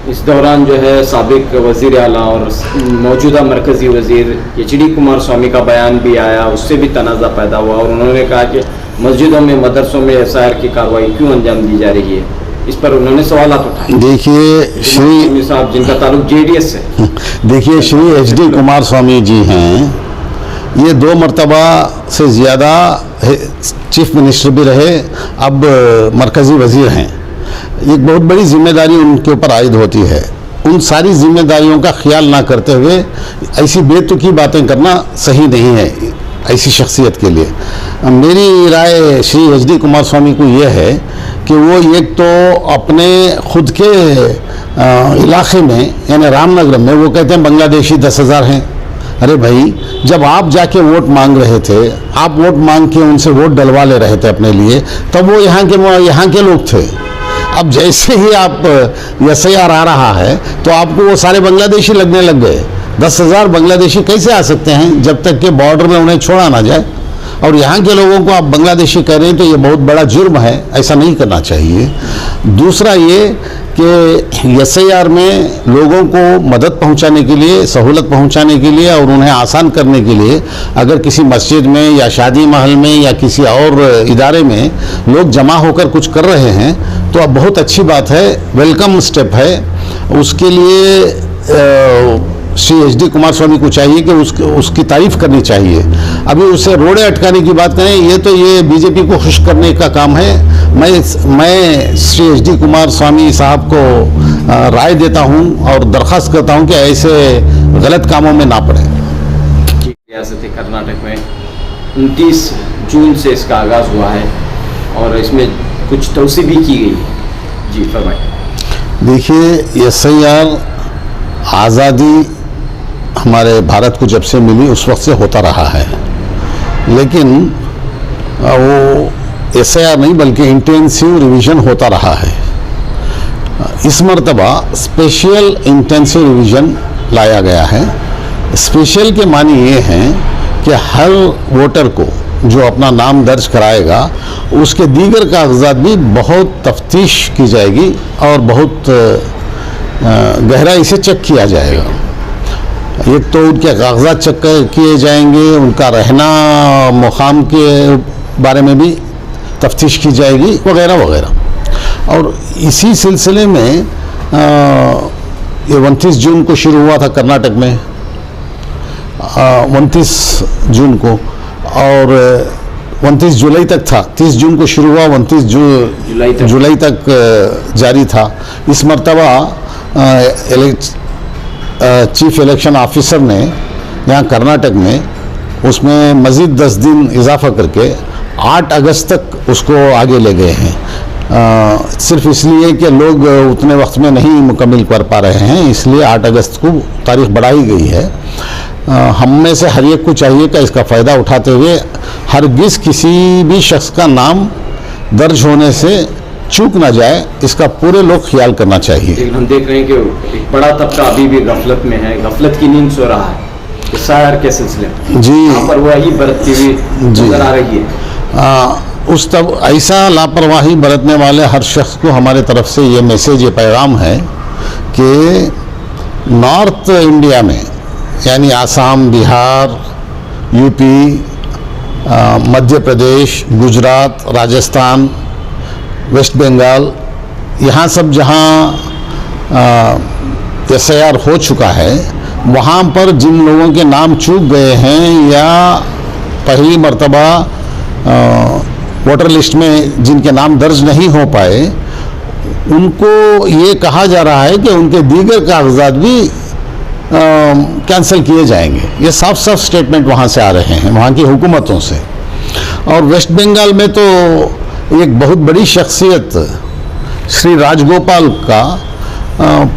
इस दौरान जो है साबिक वज़ीर आला और मौजूदा मरकज़ी वज़ीर HD कुमार स्वामी का बयान भी आया, उससे भी तनाज़ा पैदा हुआ और उन्होंने कहा कि मस्जिदों में मदरसों में SIR की कार्रवाई क्यों अंजाम दी जा रही है। इस पर उन्होंने सवाल उठाए। देखिए श्री साहब जिनका ताल्लुक JDS से, देखिए श्री HD कुमार स्वामी जी हैं, ये 2 मरतबा से ज़्यादा चीफ मिनिस्टर भी रहे, अब मरकज़ी वज़ीर हैं। एक बहुत बड़ी जिम्मेदारी उनके ऊपर आयद होती है। उन सारी जिम्मेदारियों का ख्याल ना करते हुए ऐसी बेतुकी बातें करना सही नहीं है ऐसी शख्सियत के लिए। मेरी राय श्री HD कुमार स्वामी को ये है कि वो एक तो अपने खुद के इलाके में यानी रामनगर में वो कहते हैं बांग्लादेशी 10,000 हैं। अरे भाई, जब आप जाके वोट मांग रहे थे, आप वोट मांग के उनसे वोट डलवा ले रहे थे अपने लिए, तब वो यहाँ के लोग थे। अब जैसे ही आप SIR आ रहा है तो आपको वो सारे बांग्लादेशी लगने लग गए। 10,000 बांग्लादेशी कैसे आ सकते हैं जब तक कि बॉर्डर में उन्हें छोड़ा ना जाए। और यहाँ के लोगों को आप बांग्लादेशी कह रहे हैं तो ये बहुत बड़ा जुर्म है, ऐसा नहीं करना चाहिए। दूसरा ये कि SIR में लोगों को मदद पहुँचाने के लिए, सहूलत पहुँचाने के लिए और उन्हें आसान करने के लिए अगर किसी मस्जिद में या शादी महल में या किसी और इदारे में लोग जमा होकर कुछ कर रहे हैं तो अब बहुत अच्छी बात है, वेलकम स्टेप है। उसके लिए श्री HD कुमार स्वामी को चाहिए कि उसकी तारीफ करनी चाहिए। अभी उससे रोड़े अटकाने की बात करें, ये BJP को खुश करने का काम है। मैं श्री HD कुमार स्वामी साहब को राय देता हूं और दरख्वास्त करता हूं कि ऐसे गलत कामों में ना पड़े। रियासत कर्नाटक में 29 जून से इसका आगाज़ हुआ है और इसमें कुछ तौसी भी की गई है। जी फरमाइए। देखिए, SIR आज़ादी हमारे भारत को जब से मिली उस वक्त से होता रहा है, लेकिन वो SIR नहीं बल्कि इंटेंसिव रिवीजन होता रहा है। इस मर्तबा स्पेशल इंटेंसिव रिवीजन लाया गया है। स्पेशल के मानी ये हैं कि हर वोटर को जो अपना नाम दर्ज कराएगा उसके दीगर कागजात भी बहुत तफ्तीश की जाएगी और बहुत गहराई से चेक किया जाएगा। एक तो उनके कागजात चेक किए जाएंगे, उनका रहना मुकाम के बारे में भी तफ्तीश की जाएगी वगैरह वगैरह। और इसी सिलसिले में ये 29 जून को शुरू हुआ था कर्नाटक में, 29 जून को, और 29 जुलाई तक था। 30 जून को शुरू हुआ, 29 जुलाई तक जारी था। इस मरतबा चीफ इलेक्शन ऑफिसर ने यहाँ कर्नाटक में उसमें मज़ीद 10 दिन इजाफा करके 8 अगस्त तक उसको आगे ले गए हैं। सिर्फ इसलिए कि लोग उतने वक्त में नहीं मुकम्मल कर पा रहे हैं, इसलिए 8 अगस्त को तारीख बढ़ाई गई है। हम में से हर एक को चाहिए कि इसका फ़ायदा उठाते हुए हरगिज़ किसी भी शख्स का नाम दर्ज होने से चूक ना जाए, इसका पूरे लोग ख्याल करना चाहिए। लेकिन हम देख रहे हैं कि एक बड़ा तबका अभी भी गफलत में है, गफलत की नींद सो रहा है SIR के सिलसिले में। जी, लापरवाही बरतती हुई नजर आ रही है। उस तब ऐसा लापरवाही बरतने वाले हर शख्स को हमारे तरफ से ये मैसेज, ये पैगाम है कि नॉर्थ इंडिया में यानी आसाम, बिहार, UP, मध्य प्रदेश, गुजरात, राजस्थान, वेस्ट बंगाल, यहाँ सब जहाँ SIR हो चुका है, वहाँ पर जिन लोगों के नाम चूक गए हैं या पहली मर्तबा वोटर लिस्ट में जिनके नाम दर्ज नहीं हो पाए, उनको ये कहा जा रहा है कि उनके दीगर कागजात भी कैंसिल किए जाएंगे। ये साफ साफ स्टेटमेंट वहाँ से आ रहे हैं, वहाँ की हुकूमतों से। और वेस्ट बंगाल में तो एक बहुत बड़ी शख्सियत श्री राजगोपाल का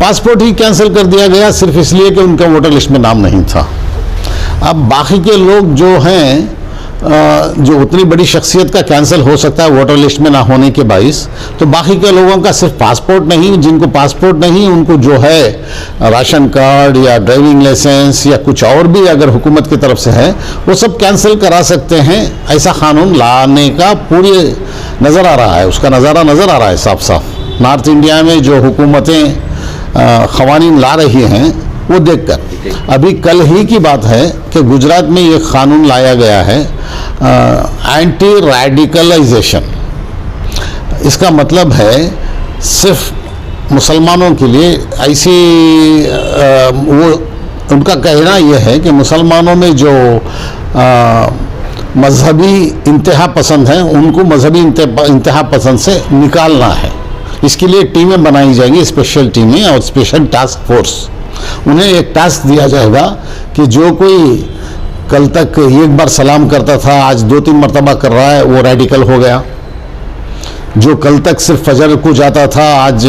पासपोर्ट ही कैंसिल कर दिया गया सिर्फ इसलिए कि उनका वोटर लिस्ट में नाम नहीं था। अब बाकी के लोग जो हैं, जो उतनी बड़ी शख्सियत का कैंसिल हो सकता है वोटर लिस्ट में ना होने के बाइस, तो बाकी के लोगों का सिर्फ पासपोर्ट नहीं, जिनको पासपोर्ट नहीं उनको जो है राशन कार्ड या ड्राइविंग लाइसेंस या कुछ और भी अगर हुकूमत की तरफ से है वो सब कैंसिल करा सकते हैं। ऐसा कानून लाने का पूरी नज़र आ रहा है, उसका नज़ारा नज़र आ रहा है साफ साफ। नॉर्थ इंडिया में जो हुकूमतें क़वानीन ला रही हैं वो देखकर। अभी कल ही की बात है कि गुजरात में ये कानून लाया गया है एंटी रेडिकलाइजेशन। इसका मतलब है सिर्फ मुसलमानों के लिए ऐसी वो उनका कहना यह है कि मुसलमानों में जो मजहबी इंतहा पसंद हैं उनको मजहबी इंतहा पसंद से निकालना है। इसके लिए टीमें बनाई जाएंगी, स्पेशल टीमें और स्पेशल टास्क फोर्स। उन्हें एक टास्क दिया जाएगा कि जो कोई कल तक एक बार सलाम करता था आज 2-3 मरतबा कर रहा है वो रेडिकल हो गया। जो कल तक सिर्फ फजर को जाता था आज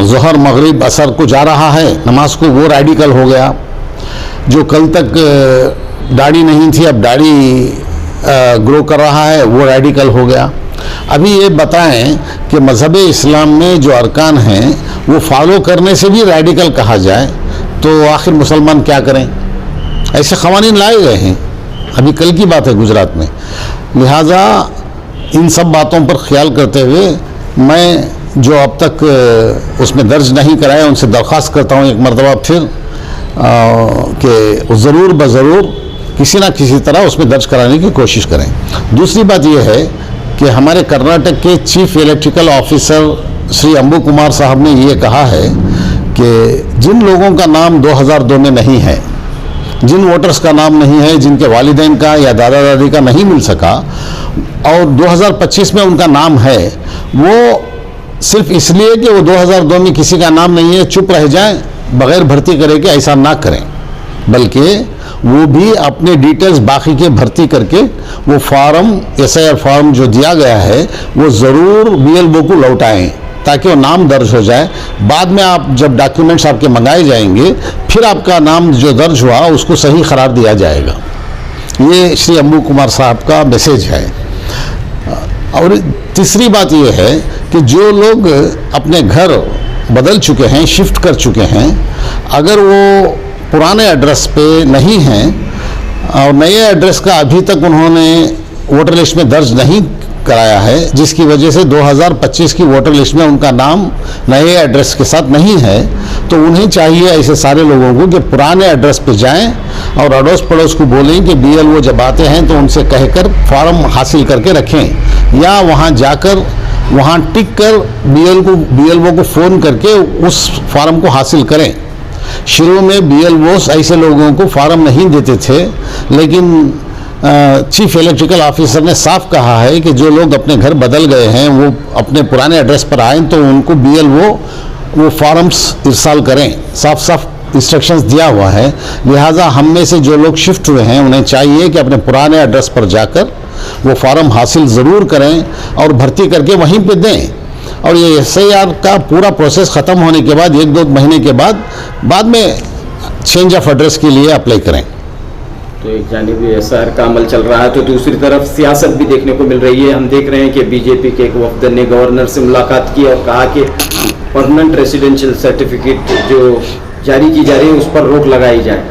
ज़ोहर मगरिब असर को जा रहा है नमाज को, वो रेडिकल हो गया। जो कल तक दाढ़ी नहीं थी अब दाढ़ी ग्रो कर रहा है वो रेडिकल हो गया। अभी ये बताएं कि मज़हब इस्लाम में जो अरकान हैं वो फॉलो करने से भी रेडिकल कहा जाए तो आखिर मुसलमान क्या करें? ऐसे क़वानीन लाए गए हैं, अभी कल की बात है गुजरात में। लिहाजा इन सब बातों पर ख्याल करते हुए मैं जो अब तक उसमें दर्ज नहीं कराया उनसे दरख्वास्त करता हूँ एक मरतबा फिर कि ज़रूर ब-ज़रूर किसी ना किसी तरह उसमें दर्ज कराने की कोशिश करें। दूसरी बात यह है कि हमारे कर्नाटक के चीफ इलेक्ट्रिकल ऑफिसर श्री अंबु कुमार साहब ने ये कहा है कि जिन लोगों का नाम 2002 में नहीं है, जिन वोटर्स का नाम नहीं है, जिनके वालिदैन का या दादा दादी का नहीं मिल सका और 2025 में उनका नाम है, वो सिर्फ इसलिए कि वो 2002 में किसी का नाम नहीं है चुप रह जाएं बग़ैर भर्ती करे कि ऐसा ना करें, बल्कि वो भी अपने डिटेल्स बाकी के भर्ती करके वो फॉर्म SIR फॉर्म जो दिया गया है वो ज़रूर BLO को लौटाएं ताकि वो नाम दर्ज हो जाए। बाद में आप जब डॉक्यूमेंट्स आपके मंगाए जाएंगे फिर आपका नाम जो दर्ज हुआ उसको सही करार दिया जाएगा। ये श्री अंबु कुमार साहब का मैसेज है। और तीसरी बात ये है कि जो लोग अपने घर बदल चुके हैं, शिफ्ट कर चुके हैं, अगर वो पुराने एड्रेस पे नहीं हैं और नए एड्रेस का अभी तक उन्होंने वोटर लिस्ट में दर्ज नहीं कराया है, जिसकी वजह से 2025 की वोटर लिस्ट में उनका नाम नए एड्रेस के साथ नहीं है, तो उन्हें चाहिए ऐसे सारे लोगों को कि पुराने एड्रेस पे जाएं और अड़ोस पड़ोस को बोलें कि BLO जब आते हैं तो उनसे कहकर फॉर्म हासिल करके रखें या वहाँ जाकर वहाँ टिक कर BLO को फ़ोन करके उस फॉर्म को हासिल करें। शुरू में BLOs ऐसे लोगों को फॉर्म नहीं देते थे, लेकिन चीफ इलेक्ट्रिकल ऑफिसर ने साफ कहा है कि जो लोग अपने घर बदल गए हैं वो अपने पुराने एड्रेस पर आएँ तो उनको BLO वो फॉर्म्स इरसाल करें। साफ साफ इंस्ट्रक्शंस दिया हुआ है। लिहाजा हम में से जो लोग शिफ्ट हुए हैं उन्हें चाहिए कि अपने पुराने एड्रेस पर जाकर वो फॉर्म हासिल ज़रूर करें और भर्ती करके वहीं पे दें। और ये SIR का पूरा प्रोसेस ख़त्म होने के बाद 1-2 महीने के बाद में चेंज ऑफ एड्रेस के लिए अप्लाई करें। तो एक जानिब SIR का अमल चल रहा है तो दूसरी तरफ सियासत भी देखने को मिल रही है। हम देख रहे हैं कि बीजेपी के एक वफ्द ने गवर्नर से मुलाकात की और कहा कि परमानेंट रेसिडेंशियल सर्टिफिकेट जो जारी की जा रही है उस पर रोक लगाई जाए।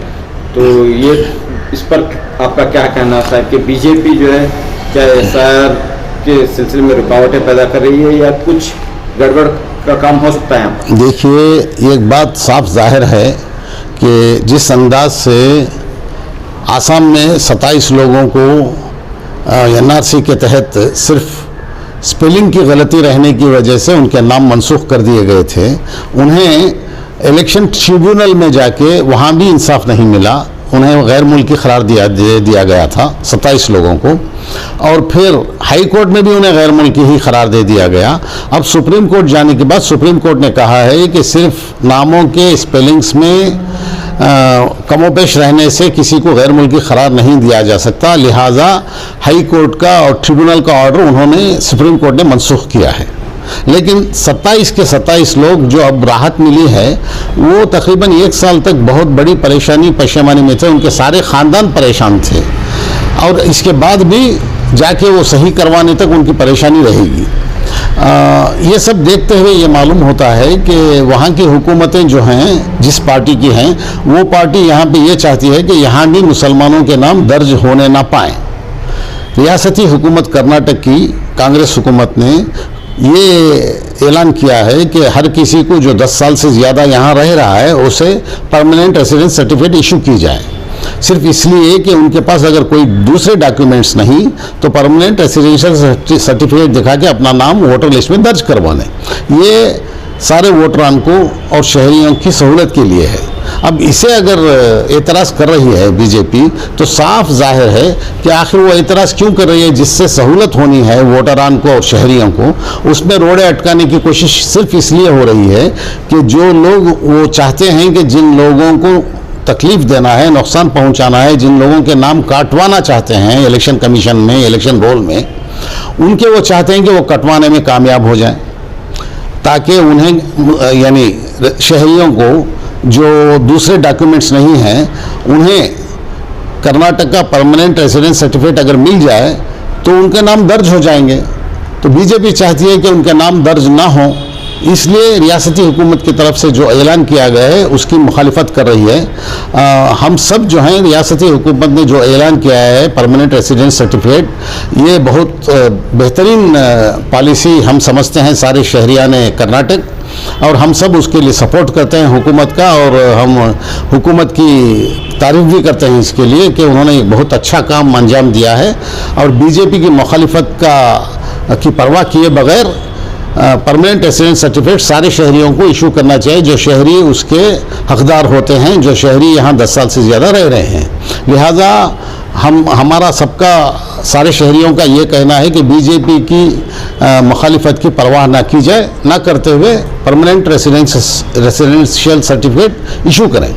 तो ये इस पर आपका क्या कहना है साहब कि बीजेपी जो है क्या SIR के सिलसिले में रुकावटें पैदा कर रही है या कुछ गड़बड़ का काम हो सकता है? देखिए, एक बात साफ जाहिर है कि जिस अंदाज से आसाम में 27 लोगों को NRC के तहत सिर्फ स्पेलिंग की गलती रहने की वजह से उनके नाम मनसूख कर दिए गए थे, उन्हें इलेक्शन ट्रिब्यूनल में जाके वहाँ भी इंसाफ नहीं मिला। उन्हें गैर मुल्की करार दिया गया था 27 लोगों को, और फिर हाई कोर्ट में भी उन्हें गैर मुल्की ही करार दे दिया गया। अब सुप्रीम कोर्ट जाने के बाद सुप्रीम कोर्ट ने कहा है कि सिर्फ नामों के स्पेलिंग्स में कमोपेश रहने से किसी को गैर मुल्की करार नहीं दिया जा सकता। लिहाजा हाई कोर्ट का और ट्रिब्यूनल का ऑर्डर उन्होंने सुप्रीम कोर्ट ने मनसूख किया है। लेकिन 27 के 27 लोग जो अब राहत मिली है वो तकरीबन 1 साल तक बहुत बड़ी परेशानी में थे, उनके सारे ख़ानदान परेशान थे और इसके बाद भी जाके वो सही करवाने तक उनकी परेशानी रहेगी। ये सब देखते हुए ये मालूम होता है कि वहाँ की हुकूमतें जो हैं, जिस पार्टी की हैं, वो पार्टी यहाँ पे ये चाहती है कि यहाँ भी मुसलमानों के नाम दर्ज होने ना पाएँ। रियासती हुकूमत कर्नाटक की कांग्रेस हुकूमत ने ये ऐलान किया है कि हर किसी को जो 10 साल से ज़्यादा यहाँ रह रहा है उसे परमानेंट रेसिडेंस सर्टिफिकेट इशू की जाए, सिर्फ इसलिए कि उनके पास अगर कोई दूसरे डॉक्यूमेंट्स नहीं तो परमानेंट रेसिडेंशियल सर्टिफिकेट दिखा के अपना नाम वोटर लिस्ट में दर्ज करवा लें। ये सारे वोटरान को और शहरियों की सहूलत के लिए है। अब इसे अगर एतराज़ कर रही है बीजेपी तो साफ जाहिर है कि आखिर वो एतराज़ क्यों कर रही है, जिससे सहूलत होनी है वोटरान को और शहरियों को, उसमें रोड़े अटकाने की कोशिश सिर्फ इसलिए हो रही है कि जो लोग वो चाहते हैं कि जिन लोगों को तकलीफ देना है, नुकसान पहुंचाना है, जिन लोगों के नाम काटवाना चाहते हैं इलेक्शन कमीशन में, इलेक्शन रोल में, उनके वो चाहते हैं कि वो कटवाने में कामयाब हो जाएं, ताकि उन्हें यानी शहरियों को जो दूसरे डॉक्यूमेंट्स नहीं हैं उन्हें कर्नाटक का परमानेंट रेसिडेंस सर्टिफिकेट अगर मिल जाए तो उनके नाम दर्ज हो जाएंगे। तो बीजेपी चाहती है कि उनके नाम दर्ज ना हो, इसलिए रियासती हुकूमत की तरफ से जो ऐलान किया गया है उसकी मुखालिफत कर रही है। हम सब जो हैं रियासती हुकूमत ने जो ऐलान किया है परमानेंट रेसिडेंस सर्टिफिकेट, ये बहुत बेहतरीन पॉलिसी हम समझते हैं सारे शहरियान कर्नाटक, और हम सब उसके लिए सपोर्ट करते हैं हुकूमत का, और हम हुकूमत की तारीफ भी करते हैं इसके लिए कि उन्होंने एक बहुत अच्छा काम अंजाम दिया है। और बीजेपी की मुखालिफत की परवाह किए बगैर परमानेंट रेसिडेंस सर्टिफिकेट सारे शहरियों को इशू करना चाहिए जो शहरी उसके हकदार होते हैं, जो शहरी यहाँ 10 साल से ज़्यादा रह रहे हैं। लिहाजा हमारा सबका सारे शहरियों का ये कहना है कि बीजेपी की मुखालिफत की परवाह ना की जाए, ना करते हुए परमानेंट रेसिडेंशियल सर्टिफिकेट इशू करें।